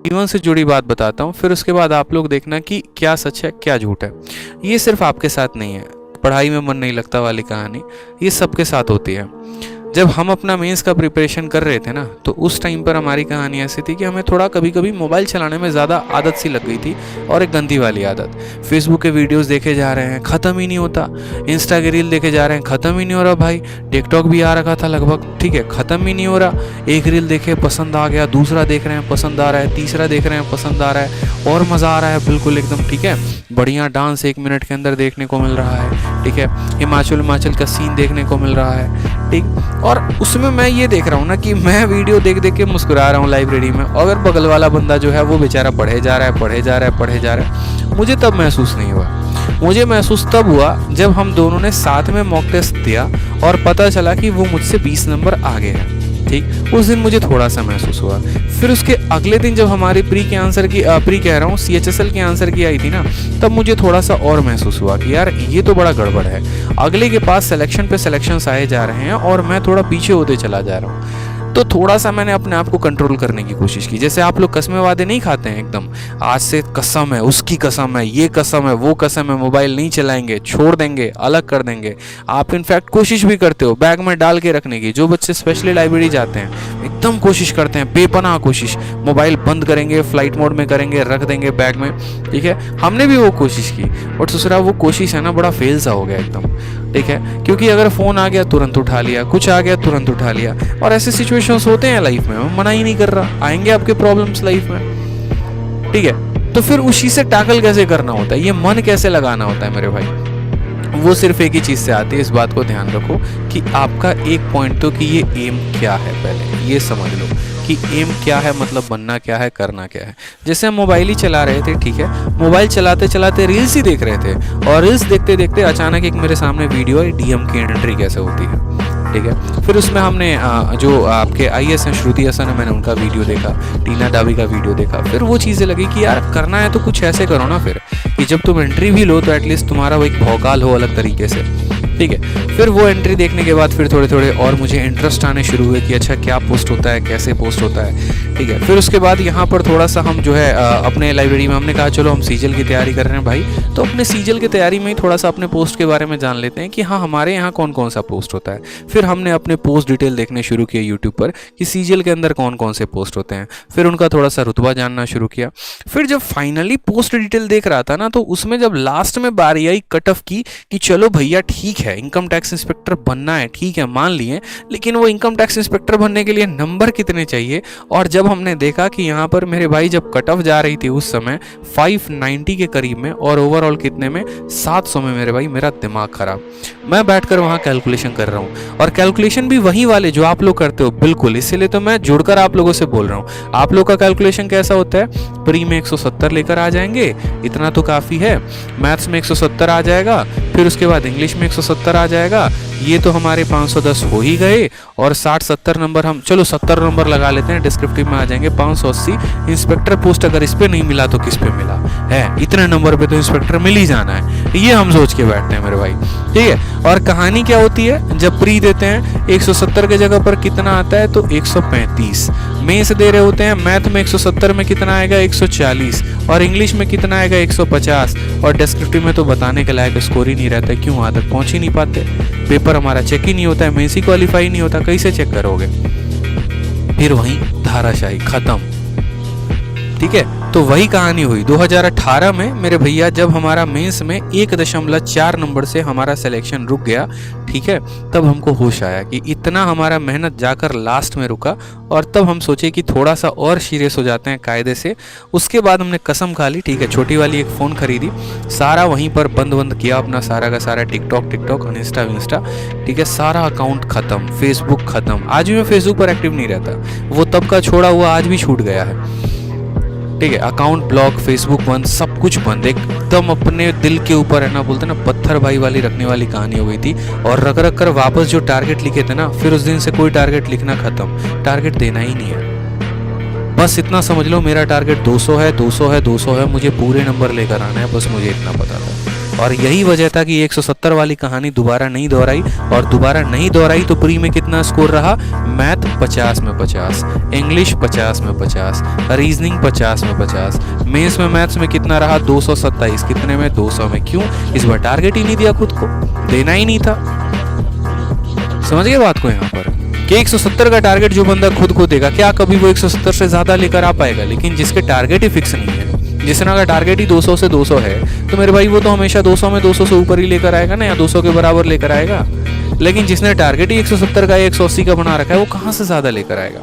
जीवन से जुड़ी बात बताता हूँ, फिर उसके बाद आप लोग देखना कि क्या सच है क्या झूठ है। ये सिर्फ आपके साथ नहीं है, पढ़ाई में मन नहीं लगता वाली कहानी ये सबके साथ होती है। जब हम अपना मेंस का प्रिपरेशन कर रहे थे ना, तो उस टाइम पर हमारी कहानी ऐसी थी कि हमें थोड़ा कभी कभी मोबाइल चलाने में ज़्यादा आदत सी लग गई थी, और एक गंदी वाली आदत। फेसबुक के वीडियोस देखे जा रहे हैं, ख़त्म ही नहीं होता। इंस्टा के रील देखे जा रहे हैं, ख़त्म ही नहीं हो रहा भाई। टिकटॉक भी आ रखा था लगभग, ठीक है, ख़त्म ही नहीं हो रहा। एक रील देखे पसंद आ गया, दूसरा देख रहे हैं पसंद आ रहा है, तीसरा देख रहे हैं पसंद आ रहा है, और मज़ा आ रहा है बिल्कुल एकदम, ठीक है। बढ़िया डांस 1 मिनट के अंदर देखने को मिल रहा है, ठीक है। हिमाचल का सीन देखने को मिल रहा है, ठीक। और उसमें मैं ये देख रहा हूँ ना कि मैं वीडियो देख देख के मुस्कुरा रहा हूँ लाइब्रेरी में, अगर बगल वाला बंदा जो है वो बेचारा पढ़े जा रहा है। मुझे तब महसूस नहीं हुआ। मुझे महसूस तब हुआ जब हम दोनों ने साथ में मॉक टेस्ट दिया और पता चला कि वो मुझसे 20 नंबर आगे है, ठीक। उस दिन मुझे थोड़ा सा महसूस हुआ। फिर उसके अगले दिन जब हमारी CHSL की आंसर की आई थी ना, तब मुझे थोड़ा सा और महसूस हुआ कि यार ये तो बड़ा गड़बड़ है। अगले के पास सिलेक्शन पे सिलेक्शंस आए जा रहे हैं और मैं थोड़ा पीछे होते चला जा रहा हूँ। तो थोड़ा सा मैंने अपने आप को कंट्रोल करने की कोशिश की। जैसे आप लोग कसमें वादे नहीं खाते हैं एकदम, आज से कसम है, उसकी कसम है, ये कसम है, वो कसम है, मोबाइल नहीं चलाएंगे, छोड़ देंगे, अलग कर देंगे। आप इनफैक्ट कोशिश भी करते हो बैग में डाल के रखने की। जो बच्चे स्पेशली लाइब्रेरी जाते हैं एकदम कोशिश करते हैं, बेपनाह कोशिश, मोबाइल बंद करेंगे, फ्लाइट मोड में करेंगे, रख देंगे बैग में, ठीक है। हमने भी वो कोशिश की, बट दूसरा वो कोशिश है ना बड़ा फेल सा हो गया एकदम, ठीक है। क्योंकि अगर फ़ोन आ गया तुरंत उठा लिया, कुछ आ गया तुरंत उठा लिया, और ऐसे सिचुएशंस होते हैं लाइफ में। मैं मना ही नहीं कर रहा, आएंगे आपके प्रॉब्लम्स लाइफ में, ठीक है। तो फिर उसी से टैकल कैसे करना होता है, ये मन कैसे लगाना होता है मेरे भाई, वो सिर्फ एक ही चीज़ से आती है। इस बात को ध्यान रखो कि आपका एक पॉइंट तो कि ये एम क्या है, पहले ये समझ लो कि एम क्या है, मतलब बनना क्या है, करना क्या है। जैसे हम मोबाइल ही चला रहे थे, ठीक है, मोबाइल चलाते चलाते रील्स ही देख रहे थे, और रील्स देखते देखते अचानक एक मेरे सामने वीडियो है डीएम की एंट्री कैसे होती है, ठीक है। फिर उसमें हमने जो आपके IAS हैं श्रुति हसन है, मैंने उनका वीडियो देखा, टीना डाबी का वीडियो देखा। फिर वो चीज़ें लगी कि यार करना है तो कुछ ऐसे करो ना फिर, कि जब तुम एंट्री भी लो तो एटलीस्ट तुम्हारा वो एक भौकाल हो अलग तरीके से, ठीक है। फिर वो एंट्री देखने के बाद फिर थोड़े थोड़े और मुझे इंटरेस्ट आने शुरू हुए कि अच्छा क्या पोस्ट होता है, कैसे पोस्ट होता है, ठीक है। फिर उसके बाद यहाँ पर थोड़ा सा हम जो है अपने लाइब्रेरी में हमने कहा चलो हम सीजल की तैयारी कर रहे हैं भाई, तो अपने सीजल की तैयारी में ही थोड़ा सा अपने पोस्ट के बारे में जान लेते हैं कि हाँ हमारे यहाँ कौन कौन सा पोस्ट होता है। फिर हमने अपने पोस्ट डिटेल देखने शुरू किए यूट्यूब पर कि सीजल के अंदर कौन कौन से पोस्ट होते हैं। फिर उनका थोड़ा सा रुतबा जानना शुरू किया। फिर जब फाइनली पोस्ट डिटेल देख रहा था ना, तो उसमें जब लास्ट में बारी आई कट ऑफ की कि चलो भैया ठीक है इनकम टैक्स इंस्पेक्टर बनना है, ठीक है मान लिए, लेकिन वो इनकम टैक्स इंस्पेक्टर बनने के लिए नंबर कितने चाहिए। और जब हमने देखा कि यहाँ पर मेरे भाई जब कट ऑफ जा रही थी उस समय 590 के करीब में, और ओवरऑल कितने में 700 में, मेरे भाई मेरा दिमाग खराब। मैं बैठकर वहाँ कैलकुलेशन कर रहा हूँ, और कैलकुलेशन भी वही वाले जो आप लोग करते हो बिल्कुल, इसीलिए तो मैं जुड़कर आप लोगों से बोल रहा हूँ। आप लोग का कैलकुलेशन कैसा होता है, प्री में 170 लेकर आ जाएंगे, इतना तो काफ़ी है, मैथ्स में 170 आ जाएगा, फिर उसके बाद इंग्लिश में 170 आ जाएगा, ये तो हमारे 510 हो ही गए, और 60-70 नंबर हम चलो 70 नंबर लगा लेते हैं, डिस्क्रिप्टिव में आ जाएंगे 580। इंस्पेक्टर पोस्ट अगर इस पे नहीं मिला तो किस पे मिला है, इतने नंबर पे तो इंस्पेक्टर मिल ही जाना है, ये हम सोच के बैठते हैं मेरे भाई, ठीक है। और कहानी क्या होती है, जब प्री देते हैं 170 के जगह पर कितना आता है, तो 135। मेंस दे रहे होते हैं, मैथ में 170 में कितना आएगा 140, और इंग्लिश में कितना आएगा 150, और डिस्क्रिप्टिव में तो बताने के लायक स्कोर ही नहीं रहता है, क्यों आदत पहुंच ही नहीं पाते, पेपर हमारा चेक ही नहीं होता है, मेंस ही क्वालिफाई नहीं होता, कैसे चेक करोगे। फिर वहीं धाराशाही खत्म, ठीक है। तो वही कहानी हुई 2018 में मेरे भैया, जब हमारा मेंस में 1.4 नंबर से हमारा सिलेक्शन रुक गया, ठीक है, तब हमको होश आया कि इतना हमारा मेहनत जाकर लास्ट में रुका, और तब हम सोचे कि थोड़ा सा और सीरियस हो जाते हैं कायदे से। उसके बाद हमने कसम खा ली, ठीक है, छोटी वाली एक फ़ोन खरीदी, सारा वहीं पर बंद किया अपना सारा का सारा, टिकटॉक इंस्टा, ठीक है, सारा अकाउंट ख़त्म, फेसबुक ख़त्म। आज भी मैं फेसबुक पर एक्टिव नहीं रहता, वो तब का छोड़ा हुआ आज भी छूट गया है, ठीक है। अकाउंट ब्लॉक, फेसबुक बंद, सब कुछ बंद, एकदम अपने दिल के ऊपर है ना, बोलते ना पत्थर भाई वाली रखने वाली कहानी हो गई थी। और रख कर वापस जो टारगेट लिखे थे ना, फिर उस दिन से कोई टारगेट लिखना खत्म, टारगेट देना ही नहीं है। बस इतना समझ लो मेरा टारगेट 200 है, मुझे पूरे नंबर लेकर आना है, बस मुझे इतना पता था। और यही वजह था कि 170 वाली कहानी दोबारा नहीं दोहराई, और दोबारा नहीं दोहराई तो प्री में कितना स्कोर रहा, मैथ 50 में 50, इंग्लिश 50 में 50, रीजनिंग 50 में 50, मेंस में मैथ्स में कितना रहा 227, कितने में 200 में। क्यों? इस बार टारगेट ही नहीं दिया, खुद को देना ही नहीं था। समझ गए बात को यहाँ पर कि 170 का टारगेट जो बंदा खुद को देगा, क्या कभी वो 170 से ज्यादा लेकर आ पाएगा? लेकिन जिसके टारगेट ही फिक्स नहीं है, जिसने अगर टारगेट ही 200 से 200 है, तो मेरे भाई वो तो हमेशा 200 में 200 से ऊपर ही लेकर आएगा ना, या 200 के बराबर लेकर आएगा। लेकिन जिसने टारगेट ही 170 का या 180 का बना रखा है, वो कहाँ से ज्यादा लेकर आएगा?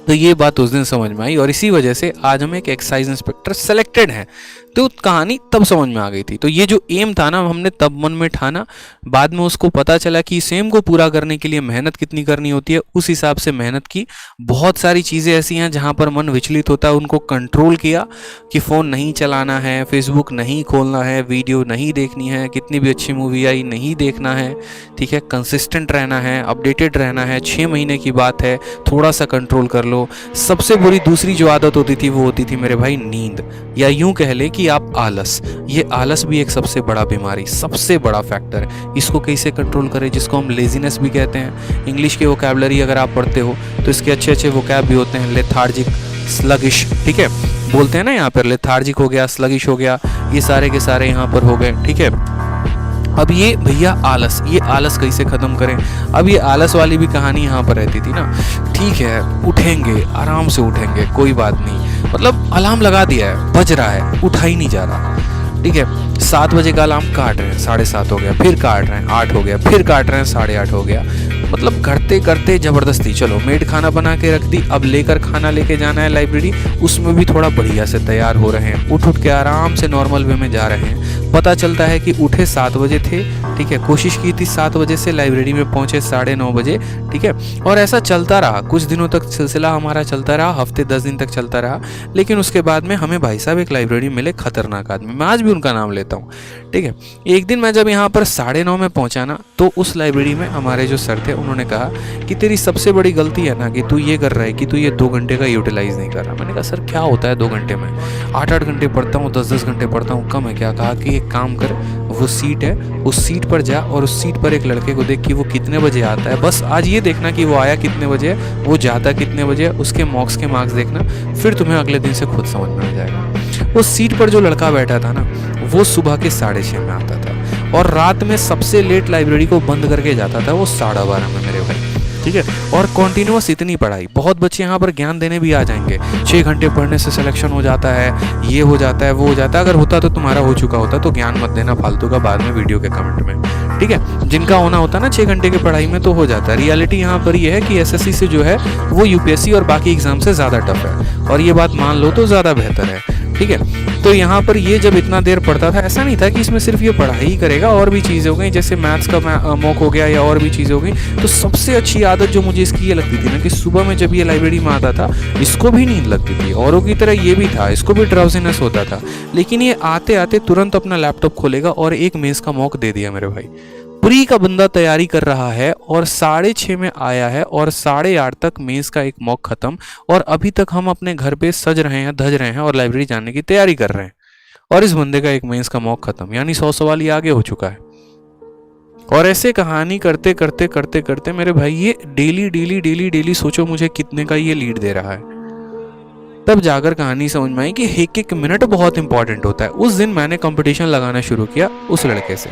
तो ये बात उस दिन समझ में आई, और इसी वजह से आज हम एक एक्साइज इंस्पेक्टर सेलेक्टेड हैं। तो कहानी तब समझ में आ गई थी। तो ये जो एम था ना, हमने तब मन में ठाना, बाद में उसको पता चला कि इस एम को पूरा करने के लिए मेहनत कितनी करनी होती है, उस हिसाब से मेहनत की। बहुत सारी चीज़ें ऐसी हैं जहाँ पर मन विचलित होता है, उनको कंट्रोल किया कि फ़ोन नहीं चलाना है, फेसबुक नहीं खोलना है, वीडियो नहीं देखनी है, कितनी भी अच्छी मूवी आई नहीं देखना है, ठीक है, कंसिस्टेंट रहना है, अपडेटेड रहना है। 6 महीने की बात है, थोड़ा सा कंट्रोल कर लो। सबसे बुरी दूसरी जो आदत होती थी वो होती थी मेरे भाई नींद, या यूं कह ले कि आप आलस। ये आलस भी एक सबसे बड़ा बीमारी, सबसे बड़ा फैक्टर है। इसको कैसे कंट्रोल करें, जिसको हम लेजीनेस भी कहते हैं। इंग्लिश की वोकैबुलरी अगर आप पढ़ते हो तो इसके अच्छे अच्छे वोकैब भी होते हैं। लेथार्जिक, स्लगिश, ठीक है, बोलते हैं ना यहाँ पर, लेथार्जिक हो गया, स्लगिश हो गया, ये सारे के सारे यहाँ पर हो गए, ठीक है। अब ये भैया आलस, ये आलस कैसे ख़त्म करें? अब ये आलस वाली भी कहानी यहाँ पर रहती थी ना। ठीक है, उठेंगे, आराम से उठेंगे, कोई बात नहीं, मतलब अलार्म लगा दिया है, बज रहा है, उठा ही नहीं जा रहा, ठीक है। 7 बजे का अलार्म काट रहे हैं, 7:30 हो गया, फिर काट रहे हैं, 8 हो गया, फिर काट रहे हैं, 8:30 हो गया। मतलब करते करते ज़बरदस्ती, चलो मेड खाना बना के रख दी, अब लेकर खाना लेके जाना है लाइब्रेरी, उसमें भी थोड़ा बढ़िया से तैयार हो रहे हैं, उठ के आराम से नॉर्मल वे में जा रहे हैं। पता चलता है कि उठे 7 बजे थे, ठीक है, कोशिश की थी 7 बजे से, लाइब्रेरी में पहुंचे 9:30 बजे, ठीक है। और ऐसा चलता रहा, कुछ दिनों तक सिलसिला हमारा चलता रहा, हफ्ते 10 दिन तक चलता रहा। लेकिन उसके बाद में हमें भाई साहब एक लाइब्रेरी मिले, खतरनाक आदमी, मैं आज भी उनका नाम लेता हूँ, ठीक है। एक दिन मैं जब यहाँ पर 9:30 में पहुँचा ना, तो उस लाइब्रेरी में हमारे जो सर थे उन्होंने कहा कि तेरी सबसे बड़ी गलती है ना कि तू ये कर रहा है कि तू ये 2 घंटे का यूटिलाइज नहीं कर रहा। मैंने कहा सर क्या होता है 2 घंटे में? 8-8 घंटे पढ़ता हूँ, 10-10 घंटे पढ़ता हूँ, कम है क्या? कहा कि एक काम कर, वो सीट है, उस सीट पर जा और उस सीट पर एक लड़के को देख कि वो कितने बजे आता है, बस आज ये देखना कि वो आया कितने बजे, वो जाता कितने बजे, उसके मॉक्स के मार्क्स देखना, फिर तुम्हें अगले दिन से खुद समझ में आ जाएगा। उस सीट पर जो लड़का बैठा था ना, वो सुबह के 6:30 में आता था, और रात में सबसे लेट लाइब्रेरी को बंद करके जाता था वो 12:30 में मेरे भाई, ठीक है। और कॉन्टिन्यूअस इतनी पढ़ाई, बहुत बच्चे यहाँ पर ज्ञान देने भी आ जाएंगे, 6 घंटे पढ़ने से सिलेक्शन हो जाता है, ये हो जाता है, वो हो जाता है। अगर होता तो तुम्हारा हो चुका होता, तो ज्ञान मत देना फालतू का बाद में वीडियो के कमेंट में, ठीक है। जिनका होना होता है ना 6 घंटे की पढ़ाई में, तो हो जाता है। रियलिटी यहाँ पर ये है कि एसएससी से जो है वो यूपीएससी और बाकी एग्जाम से ज़्यादा टफ है, और ये बात मान लो तो ज़्यादा बेहतर है, ठीक है। तो यहाँ पर ये जब इतना देर पढ़ता था, ऐसा नहीं था कि इसमें सिर्फ ये पढ़ाई ही करेगा, और भी चीज़ें हो गई, जैसे मैथ्स का मॉक हो गया या और भी चीज़ें हो गई। तो सबसे अच्छी आदत जो मुझे इसकी ये लगती थी ना कि सुबह में जब ये लाइब्रेरी में आता था, इसको भी नींद लगती थी, औरों की तरह ये भी था, इसको भी ड्राउजीनेस होता था, लेकिन ये आते आते तुरंत अपना लैपटॉप खोलेगा और एक मेंस का मॉक दे दिया मेरे भाई। प्री का बंदा तैयारी कर रहा है और 6:30 में आया है, और 8:30 तक मेंस का एक मॉक खत्म, और अभी तक हम अपने घर पे सज रहे हैं, धज रहे हैं और लाइब्रेरी जाने की तैयारी कर रहे हैं, और इस बंदे का एक मेंस का मॉक खत्म, यानी 100 सवाल ही आगे हो चुका है। और ऐसे कहानी करते करते करते करते मेरे भाई ये डेली डेली डेली डेली सोचो मुझे कितने का ये लीड दे रहा है। तब जाकर कहानी समझ में आई कि एक एक मिनट बहुत इंपॉर्टेंट होता है। उस दिन मैंने कंपटीशन लगाना शुरू किया उस लड़के से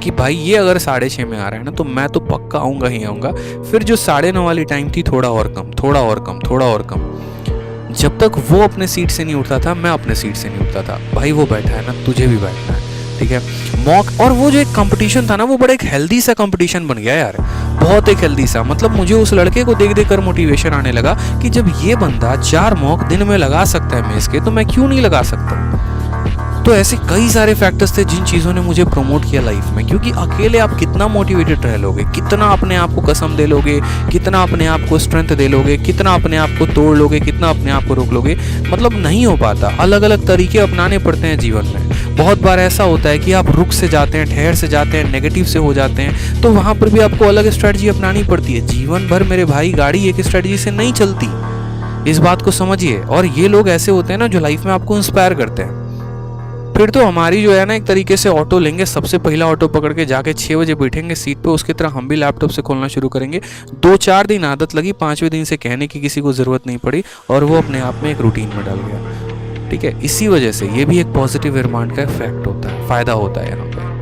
कि भाई ये अगर 6:30 में आ रहा है ना, तो मैं तो पक्का आऊंगा ही आऊंगा। फिर जो 9:30 वाली टाइम थी, थोड़ा और कम, थोड़ा और कम, थोड़ा और कम, जब तक वो अपने सीट से नहीं उठता था, मैं अपने सीट से नहीं उठता था। भाई वो बैठा है ना, तुझे भी बैठना है, ठीक है। मॉक, और वो जो एक कंपटीशन था ना, वो बड़ा एक हेल्दी सा कंपटीशन बन गया यार, बहुत एक हेल्दी सा। मतलब मुझे उस लड़के को देख देख कर मोटिवेशन आने लगा कि जब ये बंदा 4 मॉक दिन में लगा सकता है मेंस के, तो मैं क्यों नहीं लगा सकता। तो ऐसे कई सारे फैक्टर्स थे जिन चीज़ों ने मुझे प्रमोट किया लाइफ में, क्योंकि अकेले आप कितना मोटिवेटेड रह लोगे, कितना अपने आप को कसम दे लोगे, कितना अपने आप को स्ट्रेंथ दे लोगे, कितना अपने आप को तोड़ लोगे, कितना अपने आप को रोक लोगे, मतलब नहीं हो पाता। अलग अलग तरीके अपनाने पड़ते हैं जीवन में। बहुत बार ऐसा होता है कि आप रुक से जाते हैं, ठहर से जाते हैं, नेगेटिव से हो जाते हैं, तो वहाँ पर भी आपको अलग स्ट्रैटेजी अपनानी पड़ती है। जीवन भर मेरे भाई गाड़ी एक स्ट्रैटेजी से नहीं चलती, इस बात को समझिए। और ये लोग ऐसे होते हैं ना जो लाइफ में आपको इंस्पायर करते हैं। फिर तो हमारी जो है ना एक तरीके से ऑटो लेंगे, सबसे पहला ऑटो पकड़ के जाके 6 बजे बैठेंगे सीट पे, उसकी तरह हम भी लैपटॉप से खोलना शुरू करेंगे। 2-4 दिन आदत लगी, 5वें दिन से कहने की किसी को ज़रूरत नहीं पड़ी और वो अपने आप में एक रूटीन में डल गया। ठीक है, इसी वजह से ये भी एक पॉजिटिव एयरमार्ट का इफेक्ट होता है, फ़ायदा होता है यहाँ पे।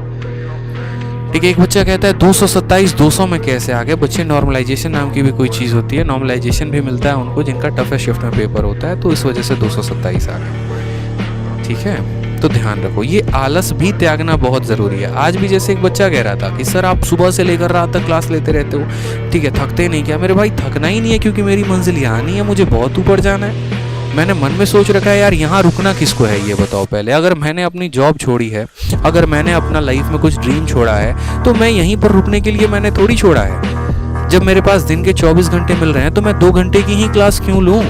ठीक है, एक बच्चा कहता है 227 200 में कैसे आ गए। बच्चे नॉर्मलाइजेशन नाम की भी कोई चीज़ होती है, नॉर्मलाइजेशन भी मिलता है उनको जिनका टफेस्ट शिफ्ट में पेपर होता है, तो इस वजह से 227 आ गए। ठीक है, तो ध्यान रखो, ये आलस भी त्यागना बहुत ज़रूरी है। आज भी जैसे एक बच्चा कह रहा था कि सर आप सुबह से लेकर रात तक क्लास लेते रहते हो, ठीक है, थकते नहीं क्या? मेरे भाई थकना ही नहीं है, क्योंकि मेरी मंजिल यहाँ नहीं है, मुझे बहुत ऊपर जाना है। मैंने मन में सोच रखा है यार यहाँ रुकना किसको है, ये बताओ पहले। अगर मैंने अपनी जॉब छोड़ी है, अगर मैंने अपना लाइफ में कुछ ड्रीम छोड़ा है, तो मैं यहीं पर रुकने के लिए मैंने थोड़ी छोड़ा है। जब मेरे पास दिन के 24 घंटे मिल रहे हैं तो मैं 2 घंटे की ही क्लास क्यों लूँ?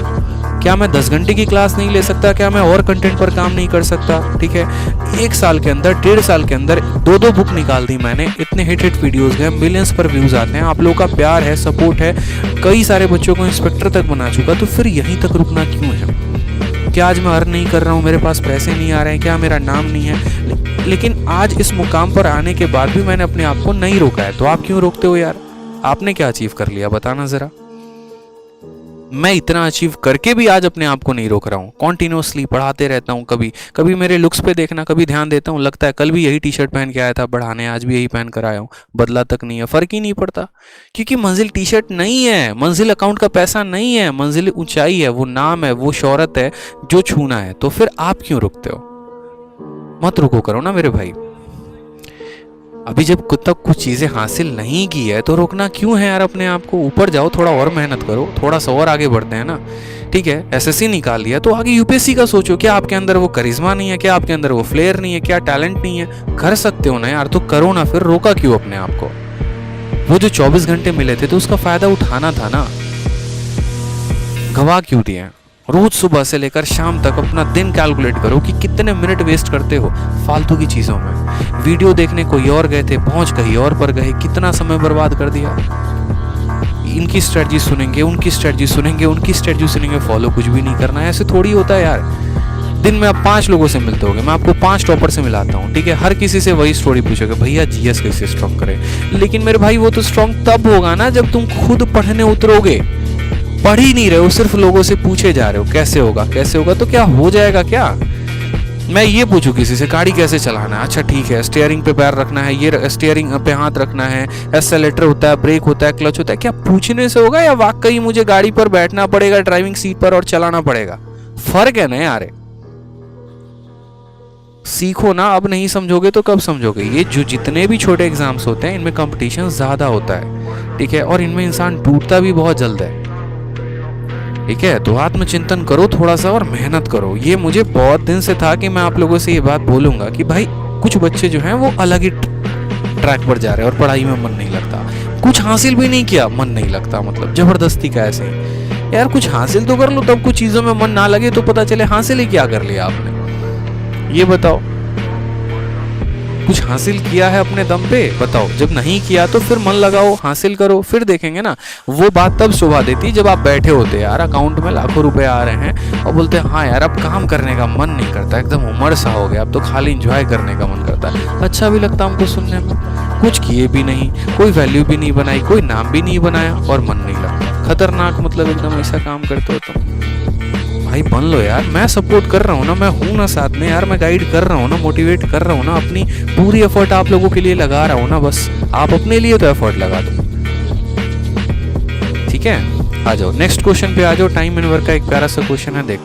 क्या मैं 10 घंटे की क्लास नहीं ले सकता? क्या मैं और कंटेंट पर काम नहीं कर सकता? ठीक है, 1 साल के अंदर, 1.5 साल के अंदर 2 बुक निकाल दी मैंने, इतने हिट वीडियोस गए, मिलियंस पर व्यूज आते हैं, आप लोगों का प्यार है, सपोर्ट है, कई सारे बच्चों को इंस्पेक्टर तक बना चुका, तो फिर यहीं तक रुकना क्यों है? क्या आज मैं अर्न नहीं कर रहा हूँ, मेरे पास पैसे नहीं आ रहे हैं, क्या मेरा नाम नहीं है? लेकिन आज इस मुकाम पर आने के बाद भी मैंने अपने आप को नहीं रोका है, तो आप क्यों रोकते हो यार? आपने क्या अचीव कर लिया, बताना जरा। मैं इतना अचीव करके भी आज अपने आप को नहीं रोक रहा हूँ, कॉन्टिन्यूसली पढ़ाते रहता हूँ। कभी कभी मेरे लुक्स पे देखना, कभी ध्यान देता हूँ, लगता है कल भी यही टी-शर्ट पहन के आया था पढ़ाने, आज भी यही पहन कर आया हूँ, बदला तक नहीं है, फ़र्क ही नहीं पड़ता। क्योंकि मंजिल टी-शर्ट नहीं है, मंजिल अकाउंट का पैसा नहीं है, मंजिल ऊंचाई है, वो नाम है, वो शोहरत है जो छूना है। तो फिर आप क्यों रुकते हो? मत रुको करो ना मेरे भाई। अभी जब खुद तक कुछ चीज़ें हासिल नहीं की है तो रोकना क्यों है यार अपने आप को? ऊपर जाओ, थोड़ा और मेहनत करो, थोड़ा सा और आगे बढ़ते हैं ना। ठीक है, एसएससी निकाल लिया तो आगे यूपीएससी का सोचो। क्या आपके अंदर वो करिश्मा नहीं है? क्या आपके अंदर वो फ्लेयर नहीं है? क्या टैलेंट नहीं है? कर सकते हो ना यार, तो करो ना, फिर रोका क्यों अपने आप को? वो जो 24 घंटे मिले थे तो उसका फायदा उठाना था ना, गवा क्यों दिए? रोज सुबह से लेकर शाम तक अपना दिन कैलकुलेट करो कि कितने मिनट वेस्ट करते हो फालतू की चीज़ों में। वीडियो देखने कोई और गए थे, पहुंच कहीं और पर गए, कितना समय बर्बाद कर दिया। इनकी स्ट्रेटजी सुनेंगे, उनकी स्ट्रेटजी सुनेंगे, उनकी स्ट्रेटजी सुनेंगे, फॉलो कुछ भी नहीं करना है। ऐसे थोड़ी होता है यार। दिन में आप 5 लोगों से मिलते होगे, मैं आपको 5 टॉपर से मिलाता हूँ, ठीक है, हर किसी से वही स्टोरी पूछोगे, भैया जीएस कैसे स्ट्रॉन्ग करें। लेकिन मेरे भाई वो तो स्ट्रॉन्ग तब होगा ना जब तुम खुद पढ़ने उतरोगे। पढ़ ही नहीं रहे हो, सिर्फ लोगों से पूछे जा रहे हो कैसे होगा कैसे होगा, तो क्या हो जाएगा क्या? मैं ये पूछूं किसी से गाड़ी कैसे चलाना है, अच्छा ठीक है, स्टीयरिंग पे पैर रखना है, ये स्टीयरिंग पे हाथ रखना है, एक्सेलेरेटर होता है, ब्रेक होता है, क्लच होता है, क्या पूछने से होगा या वाकई मुझे गाड़ी पर बैठना पड़ेगा ड्राइविंग सीट पर और चलाना पड़ेगा? फर्क है ना यार। सीखो ना, अब नहीं समझोगे तो कब समझोगे? ये जो जितने भी छोटे एग्जाम्स होते हैं इनमें कंपटीशन ज्यादा होता है, ठीक है, और इनमें इंसान टूटता भी बहुत जल्द है। ठीक है, तो आत्मचिंतन करो थोड़ा सा और मेहनत करो। ये मुझे बहुत दिन से था कि मैं आप लोगों से ये बात बोलूंगा कि भाई कुछ बच्चे जो हैं वो अलग ही ट्रैक पर जा रहे हैं और पढ़ाई में मन नहीं लगता, कुछ हासिल भी नहीं किया, मन नहीं लगता, मतलब जबरदस्ती का ऐसे यार कुछ हासिल तो कर लो, तब कुछ चीजों में मन ना लगे तो पता चले हासिल ही क्या कर लिया आपने, ये बताओ। कुछ हासिल किया है अपने दम पे, बताओ। जब नहीं किया तो फिर मन लगाओ, हासिल करो, फिर देखेंगे ना। वो बात तब शोभा देती जब आप बैठे होते यार, अकाउंट में लाखों रुपए आ रहे हैं और बोलते हैं हाँ यार अब काम करने का मन नहीं करता, एकदम उमर सा हो गया, अब तो खाली एंजॉय करने का मन करता है। अच्छा भी लगता हमको सुनने में। कुछ किए भी नहीं, कोई वैल्यू भी नहीं बनाई, कोई नाम भी नहीं बनाया और मन नहीं लगता। खतरनाक, मतलब एकदम ऐसा काम करते हो तो भाई बन लो यार। मैं सपोर्ट कर रहा हूँ ना, मैं हूँ ना साथ में यार, मैं गाइड कर रहा हूँ ना, मोटिवेट कर रहा हूँ ना, अपनी पूरी एफर्ट आप लोगों के लिए लगा रहा हूँ ना, बस आप अपने लिए तो एफर्ट लगा दो। ठीक है, आ जाओ नेक्स्ट क्वेश्चन पे आ जाओ। टाइम एंड वर्क का एक प्यारा सा क्वेश्चन है, देख।